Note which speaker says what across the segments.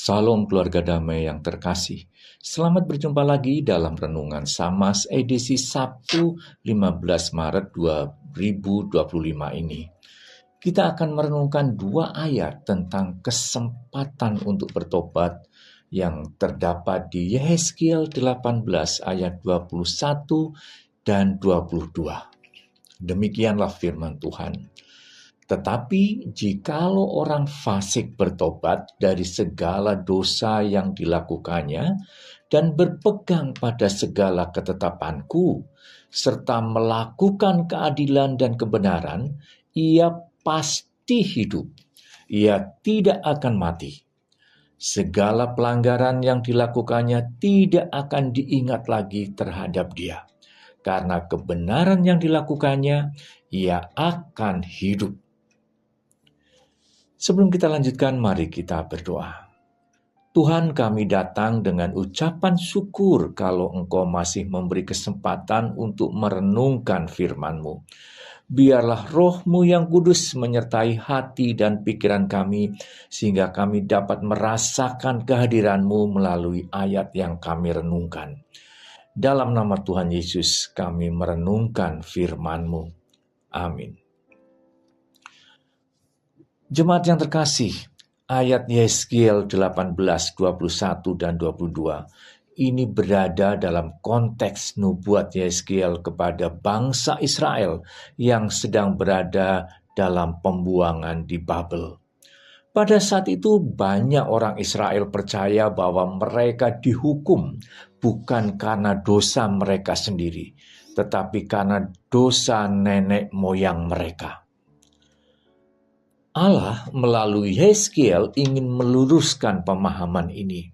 Speaker 1: Salam keluarga damai yang terkasih. Selamat berjumpa lagi dalam Renungan Samas edisi Sabtu 15 Maret 2025 ini. Kita akan merenungkan dua ayat tentang kesempatan untuk bertobat yang terdapat di Yehezkiel 18 ayat 21 dan 22. Demikianlah firman Tuhan. Tetapi jikalau orang fasik bertobat dari segala dosa yang dilakukannya dan berpegang pada segala ketetapanku, serta melakukan keadilan dan kebenaran, ia pasti hidup. Ia tidak akan mati. Segala pelanggaran yang dilakukannya tidak akan diingat lagi terhadap dia. Karena kebenaran yang dilakukannya, ia akan hidup. Sebelum kita lanjutkan, mari kita berdoa. Tuhan, kami datang dengan ucapan syukur kalau Engkau masih memberi kesempatan untuk merenungkan firman-Mu. Biarlah Roh-Mu yang kudus menyertai hati dan pikiran kami, sehingga kami dapat merasakan kehadiran-Mu melalui ayat yang kami renungkan. Dalam nama Tuhan Yesus kami merenungkan firman-Mu. Amin. Jemaat yang terkasih, ayat Yehezkiel 18, 21 dan 22 ini berada dalam konteks nubuat Yehezkiel kepada bangsa Israel yang sedang berada dalam pembuangan di Babel. Pada saat itu banyak orang Israel percaya bahwa mereka dihukum bukan karena dosa mereka sendiri, tetapi karena dosa nenek moyang mereka. Allah melalui Yehezkiel ingin meluruskan pemahaman ini.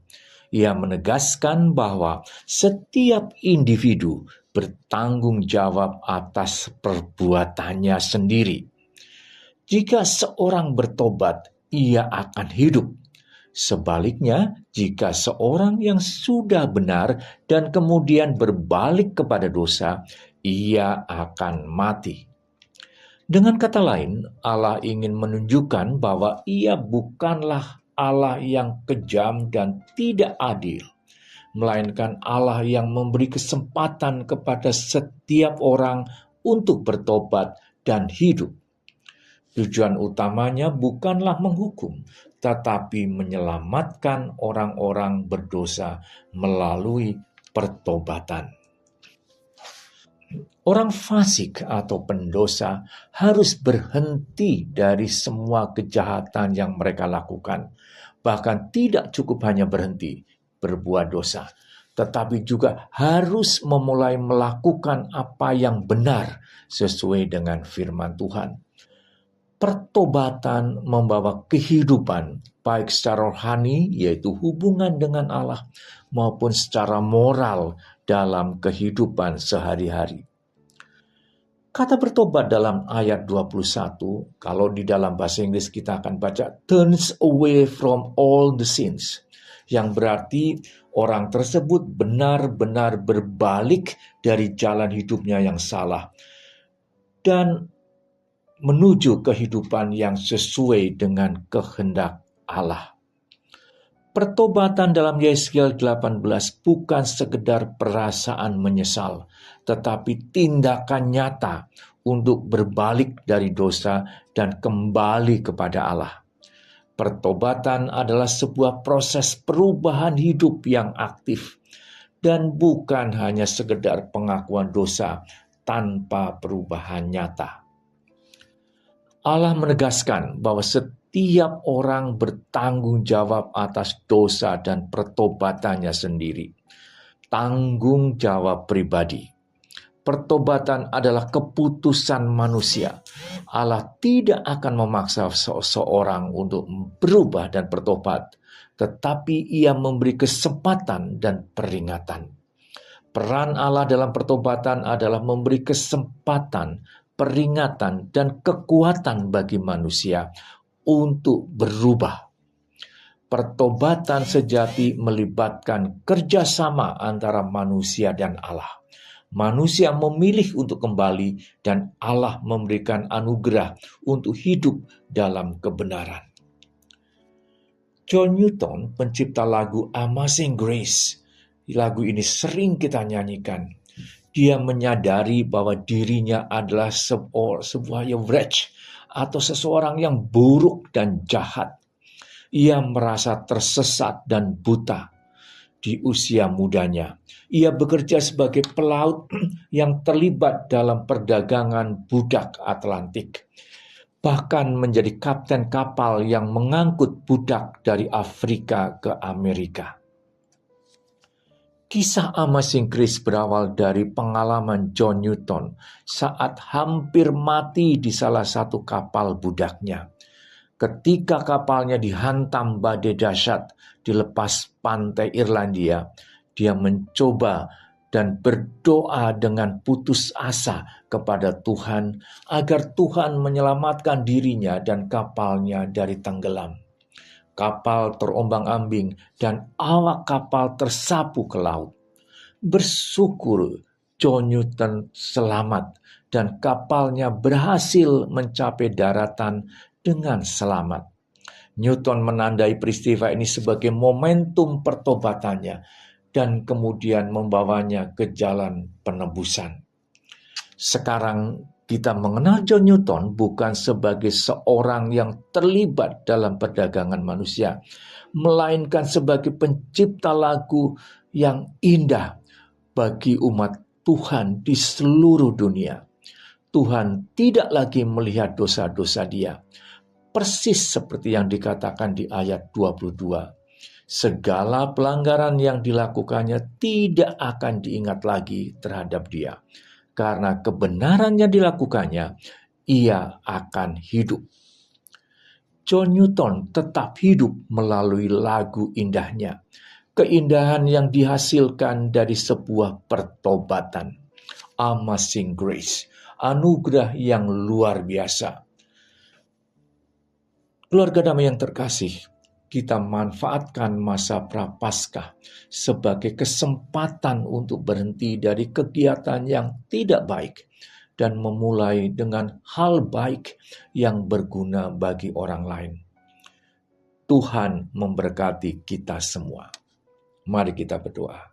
Speaker 1: Ia menegaskan bahwa setiap individu bertanggung jawab atas perbuatannya sendiri. Jika seorang bertobat, ia akan hidup. Sebaliknya, jika seorang yang sudah benar dan kemudian berbalik kepada dosa, ia akan mati. Dengan kata lain, Allah ingin menunjukkan bahwa Ia bukanlah Allah yang kejam dan tidak adil, melainkan Allah yang memberi kesempatan kepada setiap orang untuk bertobat dan hidup. Tujuan utamanya bukanlah menghukum, tetapi menyelamatkan orang-orang berdosa melalui pertobatan. Orang fasik atau pendosa harus berhenti dari semua kejahatan yang mereka lakukan. Bahkan tidak cukup hanya berhenti berbuat dosa, tetapi juga harus memulai melakukan apa yang benar sesuai dengan firman Tuhan. Pertobatan membawa kehidupan, baik secara rohani, yaitu hubungan dengan Allah, maupun secara moral dalam kehidupan sehari-hari. Kata bertobat dalam ayat 21, kalau di dalam bahasa Inggris kita akan baca, turns away from all the sins. Yang berarti orang tersebut benar-benar berbalik dari jalan hidupnya yang salah. Dan menuju kehidupan yang sesuai dengan kehendak Allah. Pertobatan dalam Yehezkiel 18 bukan sekedar perasaan menyesal, tetapi tindakan nyata untuk berbalik dari dosa dan kembali kepada Allah. Pertobatan adalah sebuah proses perubahan hidup yang aktif dan bukan hanya sekedar pengakuan dosa tanpa perubahan nyata. Allah menegaskan bahwa setiap orang bertanggung jawab atas dosa dan pertobatannya sendiri. Tanggung jawab pribadi. Pertobatan adalah keputusan manusia. Allah tidak akan memaksa seseorang untuk berubah dan bertobat, tetapi Ia memberi kesempatan dan peringatan. Peran Allah dalam pertobatan adalah memberi kesempatan, peringatan, dan kekuatan bagi manusia untuk berubah. Pertobatan sejati melibatkan kerjasama antara manusia dan Allah. Manusia memilih untuk kembali dan Allah memberikan anugerah untuk hidup dalam kebenaran. John Newton, pencipta lagu Amazing Grace, lagu ini sering kita nyanyikan. Dia menyadari bahwa dirinya adalah sebuah yang wretch atau seseorang yang buruk dan jahat. Ia merasa tersesat dan buta di usia mudanya. Ia bekerja sebagai pelaut yang terlibat dalam perdagangan budak Atlantik. Bahkan menjadi kapten kapal yang mengangkut budak dari Afrika ke Amerika. Kisah Amazing Grace berawal dari pengalaman John Newton saat hampir mati di salah satu kapal budaknya. Ketika kapalnya dihantam badai dahsyat di lepas pantai Irlandia, dia mencoba dan berdoa dengan putus asa kepada Tuhan agar Tuhan menyelamatkan dirinya dan kapalnya dari tenggelam. Kapal terombang-ambing dan awak kapal tersapu ke laut. Bersyukur John Newton selamat dan kapalnya berhasil mencapai daratan dengan selamat. Newton menandai peristiwa ini sebagai momentum pertobatannya dan kemudian membawanya ke jalan penebusan. Sekarang kita mengenal John Newton bukan sebagai seorang yang terlibat dalam perdagangan manusia, melainkan sebagai pencipta lagu yang indah bagi umat Tuhan di seluruh dunia. Tuhan tidak lagi melihat dosa-dosa dia, persis seperti yang dikatakan di ayat 22. Segala pelanggaran yang dilakukannya tidak akan diingat lagi terhadap dia. Karena kebenaran yang dilakukannya, ia akan hidup. John Newton tetap hidup melalui lagu indahnya. Keindahan yang dihasilkan dari sebuah pertobatan. Amazing Grace, anugerah yang luar biasa. Keluarga damai yang terkasih, kita manfaatkan masa Prapaskah sebagai kesempatan untuk berhenti dari kegiatan yang tidak baik dan memulai dengan hal baik yang berguna bagi orang lain. Tuhan memberkati kita semua. Mari kita berdoa.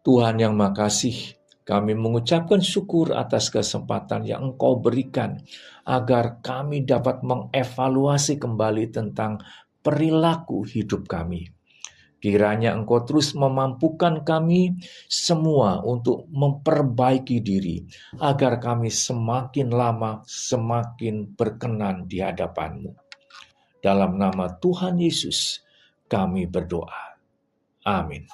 Speaker 1: Tuhan yang makasih, kami mengucapkan syukur atas kesempatan yang Engkau berikan agar kami dapat mengevaluasi kembali tentang perilaku hidup kami. Kiranya Engkau terus memampukan kami semua untuk memperbaiki diri, agar kami semakin lama semakin berkenan di hadapan-Mu. Dalam nama Tuhan Yesus, kami berdoa. Amin.